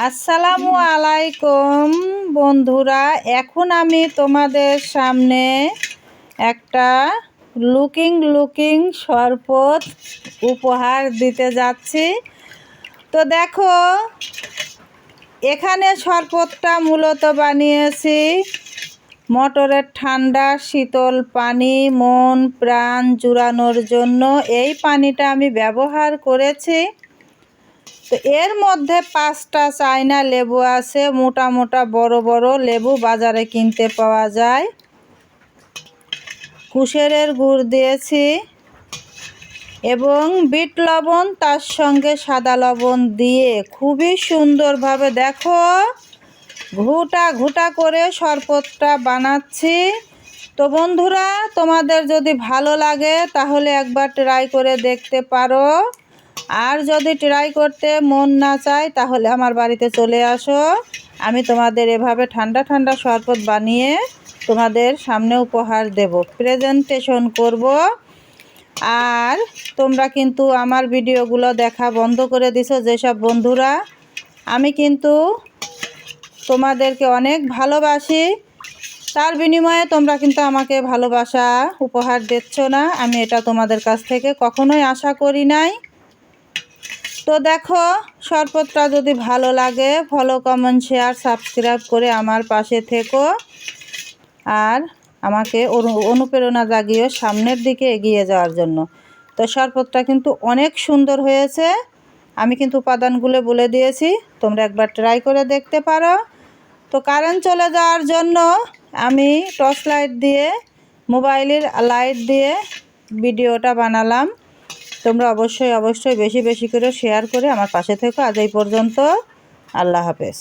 আসসালামু আলাইকুম বন্ধুরা, এখন আমি তোমাদের সামনে একটা লুকিং শরবত উপহার দিতে যাচ্ছি। তো দেখো, এখানে শরবতটা মূলত বানিয়েছি মটরের ঠান্ডা শীতল পানি মন প্রাণ জুড়ানোর জন্য। এই পানিটা আমি ব্যবহার করেছি। তো এর মধ্যে 5টা চায়না লেবু আছে, মোটা মোটা বড় বড় লেবু বাজারে কিনতে পাওয়া যায়। কুশেরের গুড় দিয়েছি এবং বিট লবণ, তার সঙ্গে সাদা লবণ দিয়ে খুবই সুন্দরভাবে দেখো ঘুটা ঘুটা করে শরবতটা বানাচ্ছি। তো বন্ধুরা, তোমাদের যদি ভালো লাগে তাহলে একবার ট্রাই করে দেখতে পারো। আর যদি ট্রাই করতে মন না চায় তাহলে আমার বাড়িতে চলে আসো, আমি তোমাদের এভাবে ঠান্ডা ঠান্ডা শরবত বানিয়ে তোমাদের সামনে উপহার দেব, প্রেজেন্টেশন করব। আর তোমরা কিন্তু আমার ভিডিওগুলো দেখা বন্ধ করে দিছো যেসব বন্ধুরা, আমি কিন্তু তোমাদেরকে অনেক ভালোবাসি, তার বিনিময়ে তোমরা কিন্তু আমাকে ভালোবাসা উপহার দিচ্ছ না। আমি এটা তোমাদের কাছ থেকে কখনোই আশা করি নাই। তো দেখো, শরবতটা যদি ভালো লাগে ফলো কমেন্ট শেয়ার সাবস্ক্রাইব করে আমার পাশে থেকো আর আমাকে অনুপ্রেরণা জাগিয়ে সামনের দিকে এগিয়ে যাওয়ার জন্য। তো শরবতটা কিন্তু অনেক সুন্দর হয়েছে, আমি কিন্তু উপাদানগুলো বলে দিয়েছি, তোমরা একবার ট্রাই করে দেখতে পারো। তো কারেন্ট চলে যাওয়ার জন্য আমি টর্চ লাইট দিয়ে, মোবাইলের লাইট দিয়ে ভিডিওটা বানালাম। তোমরা অবশ্যই বেশি বেশি করে শেয়ার করে আমার পাশে থেকো। আজ এই পর্যন্ত, আল্লাহ হাফেজ।